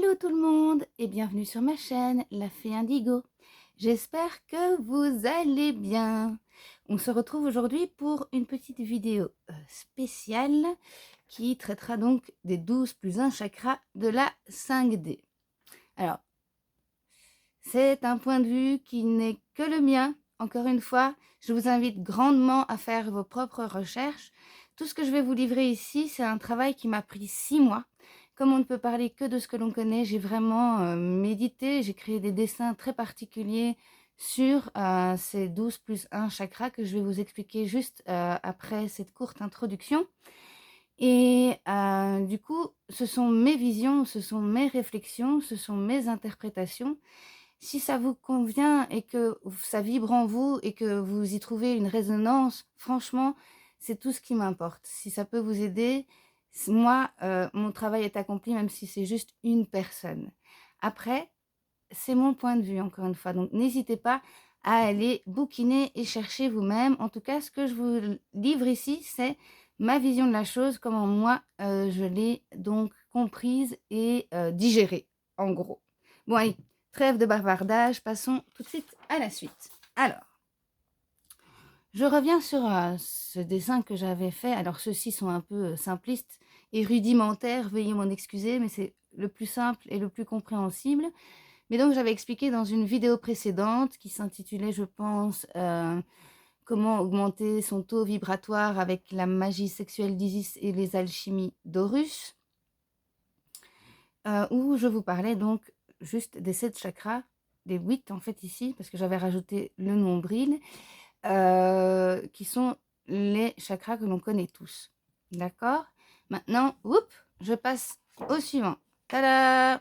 Hello tout le monde et bienvenue sur ma chaîne, La Fée Indigo. J'espère que vous allez bien. On se retrouve aujourd'hui pour une petite vidéo spéciale qui traitera donc des 12 plus 1 chakras de la 5D. Alors, c'est un point de vue qui n'est que le mien. Encore une fois, je vous invite grandement à faire vos propres recherches. Tout ce que je vais vous livrer ici, c'est un travail qui m'a pris 6 mois. Comme on ne peut parler que de ce que l'on connaît, j'ai vraiment médité, j'ai créé des dessins très particuliers sur ces 12 plus 1 chakras que je vais vous expliquer juste après cette courte introduction. Et du coup, ce sont mes visions, ce sont mes réflexions, ce sont mes interprétations. Si ça vous convient et que ça vibre en vous et que vous y trouvez une résonance, franchement, c'est tout ce qui m'importe. Si ça peut vous aider, moi, mon travail est accompli, même si c'est juste une personne. Après, c'est mon point de vue, encore une fois. Donc, n'hésitez pas à aller bouquiner et chercher vous-même. En tout cas, ce que je vous livre ici, c'est ma vision de la chose, comment moi, je l'ai donc comprise et digérée, en gros. Bon, allez, trêve de bavardage, passons tout de suite à la suite. Alors, je reviens sur ce dessin que j'avais fait. Alors, ceux-ci sont un peu simplistes et rudimentaires, veuillez m'en excuser, mais c'est le plus simple et le plus compréhensible. Mais donc, j'avais expliqué dans une vidéo précédente qui s'intitulait, je pense, comment augmenter son taux vibratoire avec la magie sexuelle d'Isis et les alchimies d'Horus, où je vous parlais donc juste des 7 chakras, des 8 en fait ici, parce que j'avais rajouté le nombril, qui sont les chakras que l'on connaît tous. D'accord? Maintenant, je passe au suivant. Tada!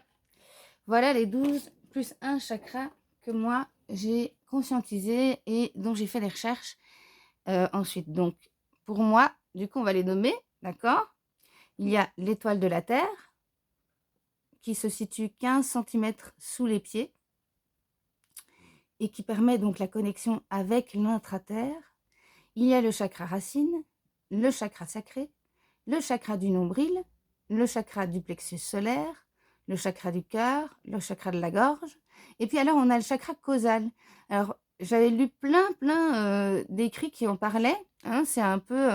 Voilà les 12 plus 1 chakras que moi j'ai conscientisé et dont j'ai fait les recherches ensuite. Donc, pour moi, du coup, on va les nommer, d'accord? Il y a l'étoile de la Terre, qui se situe 15 centimètres sous les pieds et qui permet donc la connexion avec l'intra-terre. Il y a le chakra racine, le chakra sacré, le chakra du nombril, le chakra du plexus solaire, le chakra du cœur, le chakra de la gorge. Et puis alors, on a le chakra causal. Alors, j'avais lu plein d'écrits qui en parlaient. Hein, c'est un peu...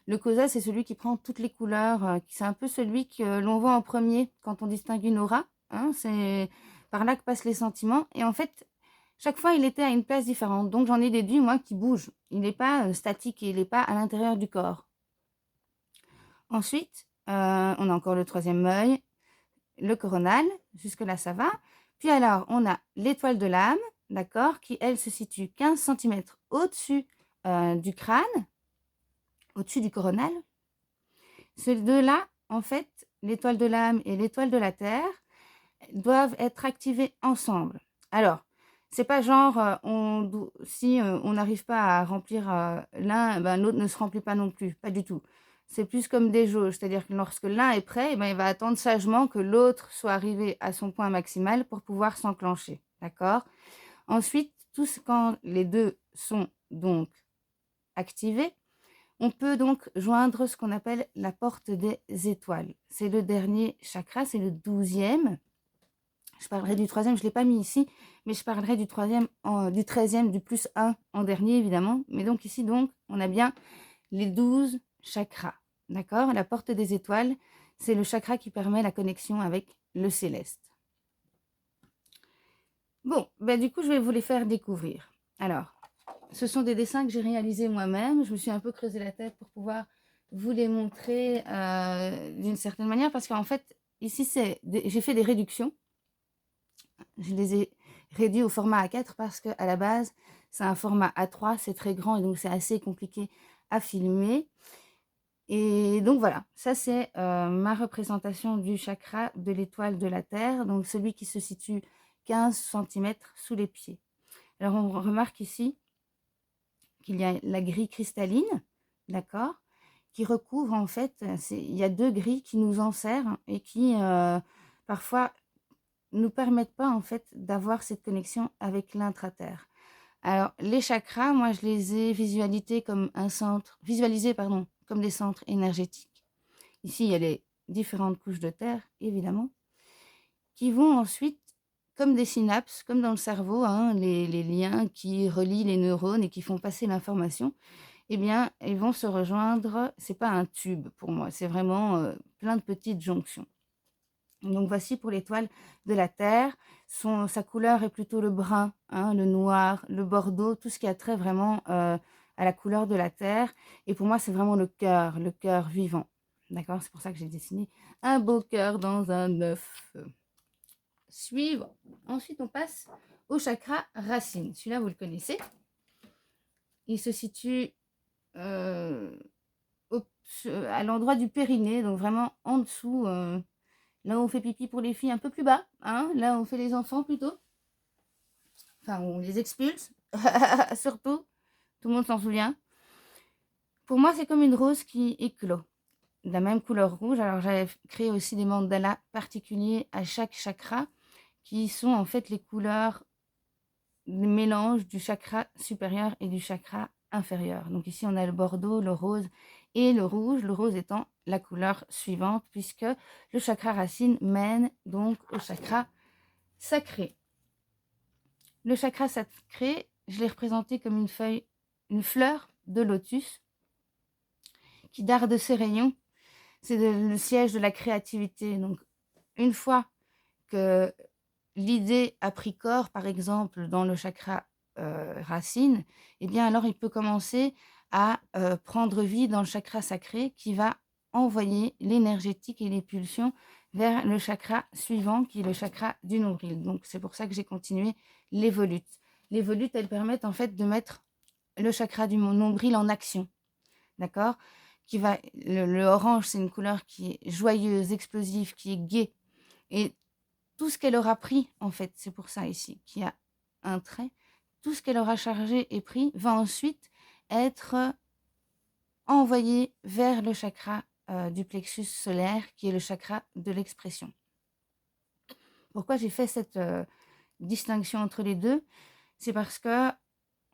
le causal, c'est celui qui prend toutes les couleurs. C'est un peu celui que l'on voit en premier quand on distingue une aura. Hein, c'est par là que passent les sentiments. Et en fait, chaque fois, il était à une place différente. Donc, j'en ai déduit, moi, qui bouge. Il n'est pas statique et il n'est pas à l'intérieur du corps. Ensuite, on a encore le troisième œil, le coronal. Jusque-là, ça va. Puis alors, on a l'étoile de l'âme, d'accord, qui, elle, se situe 15 centimètres au-dessus du crâne, au-dessus du coronal. Ces deux-là, en fait, l'étoile de l'âme et l'étoile de la terre, doivent être activés ensemble. Alors, c'est pas genre, si on n'arrive pas à remplir l'un, ben, l'autre ne se remplit pas non plus, pas du tout. C'est plus comme des jauges, c'est-à-dire que lorsque l'un est prêt, eh ben, il va attendre sagement que l'autre soit arrivé à son point maximal pour pouvoir s'enclencher, d'accord? Ensuite, quand les deux sont donc activés, on peut donc joindre ce qu'on appelle la porte des étoiles. C'est le dernier chakra, c'est le 12e. Je parlerai du troisième, je ne l'ai pas mis ici, mais je parlerai du troisième, du 13e, du plus 1 en dernier, évidemment. Mais donc ici, donc, on a bien les 12 chakras. D'accord? La porte des étoiles, c'est le chakra qui permet la connexion avec le céleste. Bon, ben du coup, je vais vous les faire découvrir. Alors, ce sont des dessins que j'ai réalisés moi-même. Je me suis un peu creusé la tête pour pouvoir vous les montrer d'une certaine manière, parce qu'en fait, ici, j'ai fait des réductions. Je les ai réduits au format A4 parce qu'à la base, c'est un format A3, c'est très grand et donc c'est assez compliqué à filmer. Et donc voilà, ça c'est ma représentation du chakra de l'étoile de la Terre, donc celui qui se situe 15 centimètres sous les pieds. Alors on remarque ici qu'il y a la grille cristalline, d'accord, qui recouvre en fait, il y a deux grilles qui nous enserrent et qui parfois nous permettent pas en fait d'avoir cette connexion avec l'intra-terre. Alors les chakras, moi je les ai visualisés comme comme des centres énergétiques. Ici il y a les différentes couches de terre évidemment, qui vont ensuite, comme des synapses, comme dans le cerveau, hein, les liens qui relient les neurones et qui font passer l'information, eh bien, ils vont se rejoindre. C'est pas un tube pour moi, c'est vraiment plein de petites jonctions. Donc voici pour l'étoile de la Terre. Sa couleur est plutôt le brun, hein, le noir, le bordeaux, tout ce qui a trait vraiment à la couleur de la Terre. Et pour moi, c'est vraiment le cœur vivant. D'accord? C'est pour ça que j'ai dessiné un beau cœur dans un œuf. Suivant. Ensuite, on passe au chakra racine. Celui-là, vous le connaissez. Il se situe à l'endroit du périnée, donc vraiment en dessous. Là où on fait pipi pour les filles, un peu plus bas. Hein, là où on fait les enfants plutôt. Enfin, on les expulse. Surtout. Tout le monde s'en souvient. Pour moi, c'est comme une rose qui éclot. De la même couleur rouge. Alors, j'avais créé aussi des mandalas particuliers à chaque chakra, qui sont en fait les couleurs, le mélange du chakra supérieur et du chakra inférieur. Donc ici, on a le bordeaux, le rose et le rose étant la couleur suivante, puisque le chakra racine mène donc au chakra sacré. Le chakra sacré, je l'ai représenté comme une fleur de lotus qui darde ses rayons. C'est le siège de la créativité. Donc, une fois que l'idée a pris corps, par exemple, dans le chakra racine, eh bien, alors il peut commencer à prendre vie dans le chakra sacré qui va envoyer l'énergétique et les pulsions vers le chakra suivant, qui est le chakra du nombril. Donc, c'est pour ça que j'ai continué les volutes. Les volutes, elles permettent en fait de mettre le chakra du nombril en action. D'accord? Le orange, c'est une couleur qui est joyeuse, explosive, qui est gaie. Et tout ce qu'elle aura pris, en fait, c'est pour ça ici qu'il y a un trait, tout ce qu'elle aura chargé et pris va ensuite être envoyé vers le chakra du plexus solaire, qui est le chakra de l'expression. Pourquoi j'ai fait cette distinction entre les deux? C'est parce que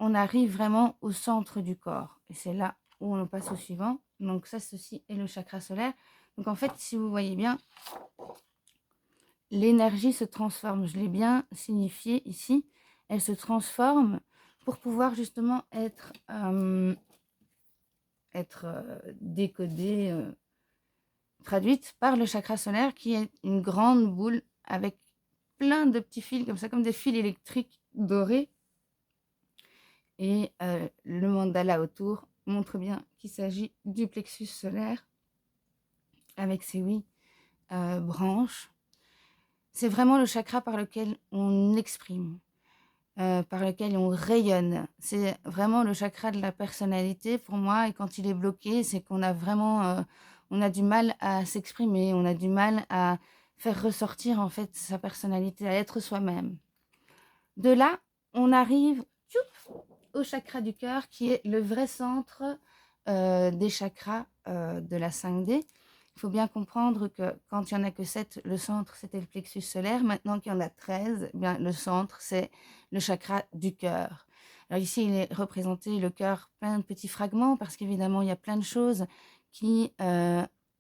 on arrive vraiment au centre du corps. Et c'est là où on passe au suivant. Donc ça, ceci est le chakra solaire. Donc en fait, si vous voyez bien, l'énergie se transforme. Je l'ai bien signifié ici. Elle se transforme pour pouvoir justement être décodée, traduite par le chakra solaire, qui est une grande boule avec plein de petits fils, comme ça, comme des fils électriques dorés. Et le mandala autour montre bien qu'il s'agit du plexus solaire avec ses 8 branches. C'est vraiment le chakra par lequel on exprime, par lequel on rayonne. C'est vraiment le chakra de la personnalité pour moi. Et quand il est bloqué, c'est qu'on a vraiment, on a du mal à s'exprimer, on a du mal à faire ressortir en fait sa personnalité, à être soi-même. De là, on arrive au chakra du cœur, qui est le vrai centre des chakras de la 5D. Il faut bien comprendre que quand il n'y en a que 7, le centre, c'était le plexus solaire. Maintenant qu'il y en a 13, eh bien, le centre, c'est le chakra du cœur. Alors ici, il est représenté le cœur plein de petits fragments, parce qu'évidemment, il y a plein de choses qui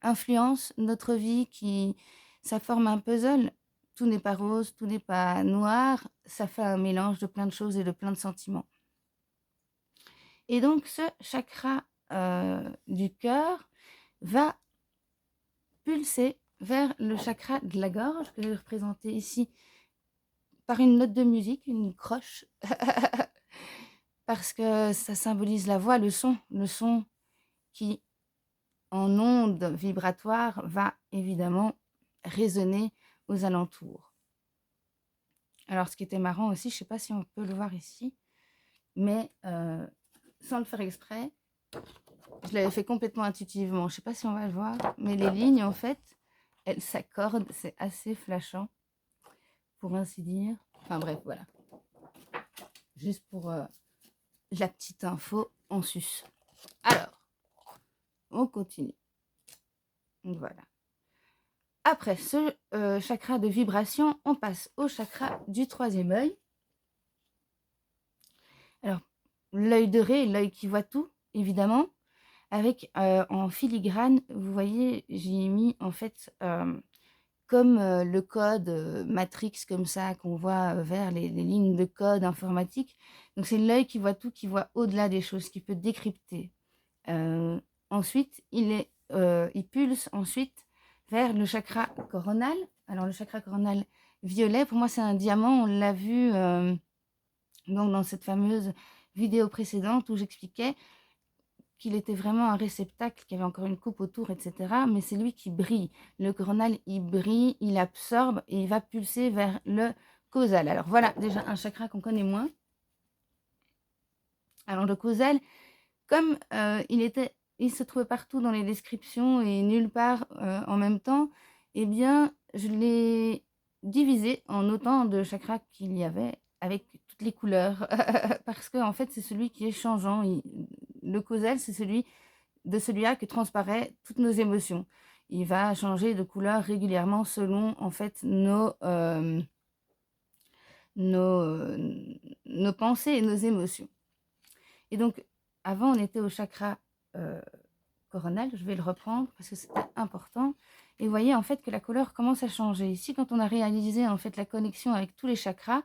influencent notre vie, ça forme un puzzle. Tout n'est pas rose, tout n'est pas noir. Ça fait un mélange de plein de choses et de plein de sentiments. Et donc, ce chakra du cœur va pulser vers le chakra de la gorge, que je vais représenter ici par une note de musique, une croche, parce que ça symbolise la voix, le son qui, en onde vibratoire, va évidemment résonner aux alentours. Alors, ce qui était marrant aussi, je ne sais pas si on peut le voir ici, mais sans le faire exprès, je l'avais fait complètement intuitivement. Je ne sais pas si on va le voir, mais les lignes, en fait, elles s'accordent. C'est assez flashant, pour ainsi dire. Enfin bref, voilà. Juste pour la petite info en sus. Alors, on continue. Voilà. Après ce chakra de vibration, on passe au chakra du troisième œil. Alors, l'œil de Ré, l'œil qui voit tout, évidemment. Avec en filigrane, vous voyez, j'ai mis en fait comme le code Matrix comme ça qu'on voit vers les lignes de code informatique. Donc c'est l'œil qui voit tout, qui voit au-delà des choses, qui peut décrypter. Ensuite, il pulse ensuite vers le chakra coronal. Alors le chakra coronal violet, pour moi c'est un diamant, on l'a vu donc dans cette fameuse vidéo précédente où j'expliquais qu'il était vraiment un réceptacle, qu'il y avait encore une coupe autour, etc. Mais c'est lui qui brille. Le coronal, il brille, il absorbe et il va pulser vers le causal. Alors voilà, déjà un chakra qu'on connaît moins. Alors le causal, comme il se trouvait partout dans les descriptions et nulle part en même temps, eh bien, je l'ai divisé en autant de chakras qu'il y avait avec toutes les couleurs. Parce que, en fait, c'est celui qui est changeant. Le causal, c'est celui-là que transparaît toutes nos émotions. Il va changer de couleur régulièrement selon, en fait, nos pensées et nos émotions. Et donc, avant, on était au chakra coronal. Je vais le reprendre parce que c'était important. Et vous voyez, en fait, que la couleur commence à changer. Ici, quand on a réalisé, en fait, la connexion avec tous les chakras,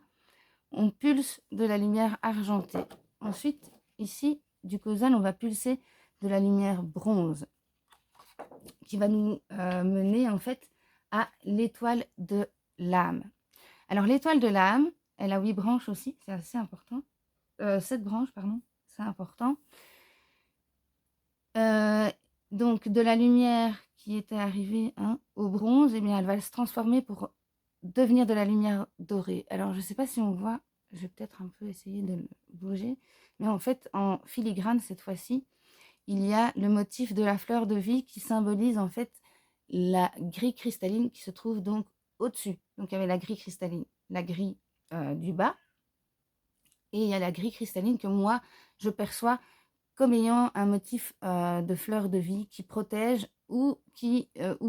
on pulse de la lumière argentée. Ensuite, ici, du causal, on va pulser de la lumière bronze qui va nous mener, en fait, à l'étoile de l'âme. Alors, l'étoile de l'âme, elle a 8 branches aussi, c'est assez important. 7 branches, pardon, c'est important. Donc, de la lumière qui était arrivée au bronze, eh bien, elle va se transformer pour devenir de la lumière dorée. Alors, je ne sais pas si on voit, je vais peut-être un peu essayer de le bouger, mais en fait, en filigrane, cette fois-ci, il y a le motif de la fleur de vie qui symbolise en fait la grille cristalline qui se trouve donc au-dessus. Donc, il y avait la grille cristalline, la grille du bas, et il y a la grille cristalline que moi, je perçois comme ayant un motif de fleur de vie qui protège ou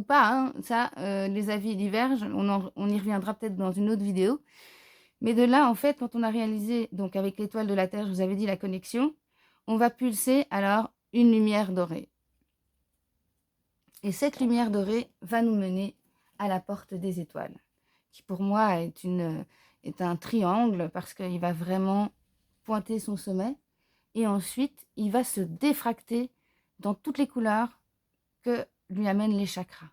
pas, hein. Ça, les avis divergent, on y reviendra peut-être dans une autre vidéo. Mais de là, en fait, quand on a réalisé, donc avec l'étoile de la Terre, je vous avais dit la connexion, on va pulser alors une lumière dorée. Et cette lumière dorée va nous mener à la porte des étoiles, qui pour moi est un triangle parce qu'il va vraiment pointer son sommet. Et ensuite, il va se défracter dans toutes les couleurs que lui amènent les chakras.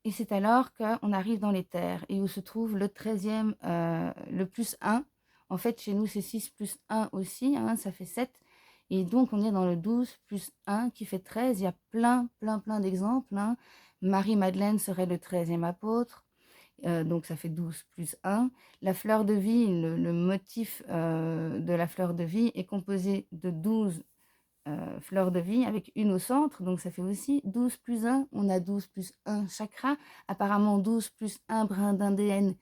Et c'est alors qu'on arrive dans les terres et où se trouve le 13e, le plus 1. En fait, chez nous, c'est 6 plus 1 aussi, hein, ça fait 7. Et donc, on est dans le 12 plus 1 qui fait 13. Il y a plein d'exemples. Hein. Marie-Madeleine serait le 13e apôtre. Donc ça fait 12 plus 1. La fleur de vie, le motif de la fleur de vie est composé de 12 fleurs de vie avec une au centre. Donc ça fait aussi 12 plus 1. On a 12 plus 1 chakra. Apparemment 12 plus 1 brin d'ADN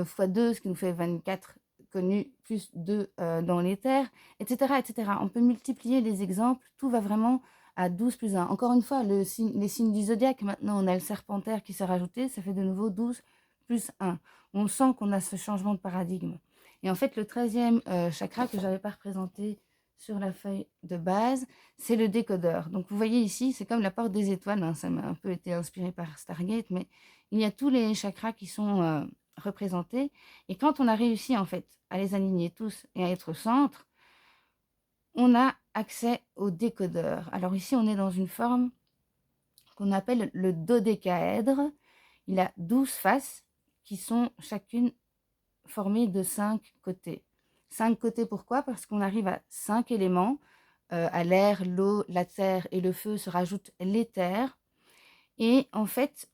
fois 2, ce qui nous fait 24 connus, plus 2 dans les terres, etc., etc. On peut multiplier les exemples. Tout va vraiment à 12 plus 1. Encore une fois, les signes du zodiaque, maintenant on a le serpentaire qui s'est rajouté, ça fait de nouveau 12 plus 1. On sent qu'on a ce changement de paradigme. Et en fait, le 13e chakra que je n'avais pas représenté sur la feuille de base, c'est le décodeur. Donc vous voyez ici, c'est comme la porte des étoiles, hein, ça m'a un peu été inspiré par Stargate, mais il y a tous les chakras qui sont représentés. Et quand on a réussi en fait à les aligner tous et à être au centre, on a accès au décodeur. Alors ici, on est dans une forme qu'on appelle le dodécaèdre. Il a 12 faces qui sont chacune formées de 5 côtés. 5 côtés, pourquoi? Parce qu'on arrive à 5 éléments. À l'air, l'eau, la terre et le feu se rajoutent l'éther. Et en fait,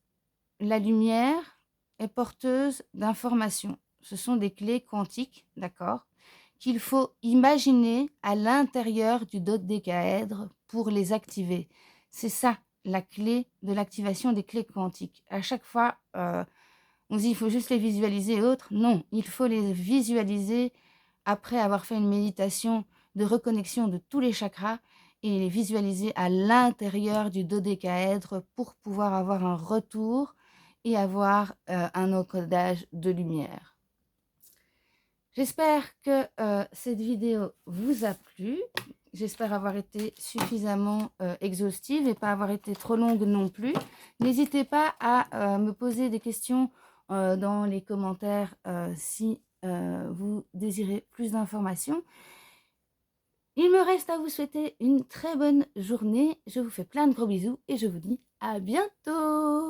la lumière est porteuse d'informations. Ce sont des clés quantiques, d'accord, qu'il faut imaginer à l'intérieur du dodécaèdre pour les activer. C'est ça, la clé de l'activation des clés quantiques. À chaque fois, on se dit il faut juste les visualiser et autres. Non, il faut les visualiser après avoir fait une méditation de reconnexion de tous les chakras et les visualiser à l'intérieur du dodécaèdre pour pouvoir avoir un retour et avoir un encodage de lumière. J'espère que cette vidéo vous a plu. J'espère avoir été suffisamment exhaustive et pas avoir été trop longue non plus. N'hésitez pas à me poser des questions dans les commentaires si vous désirez plus d'informations. Il me reste à vous souhaiter une très bonne journée. Je vous fais plein de gros bisous et je vous dis à bientôt.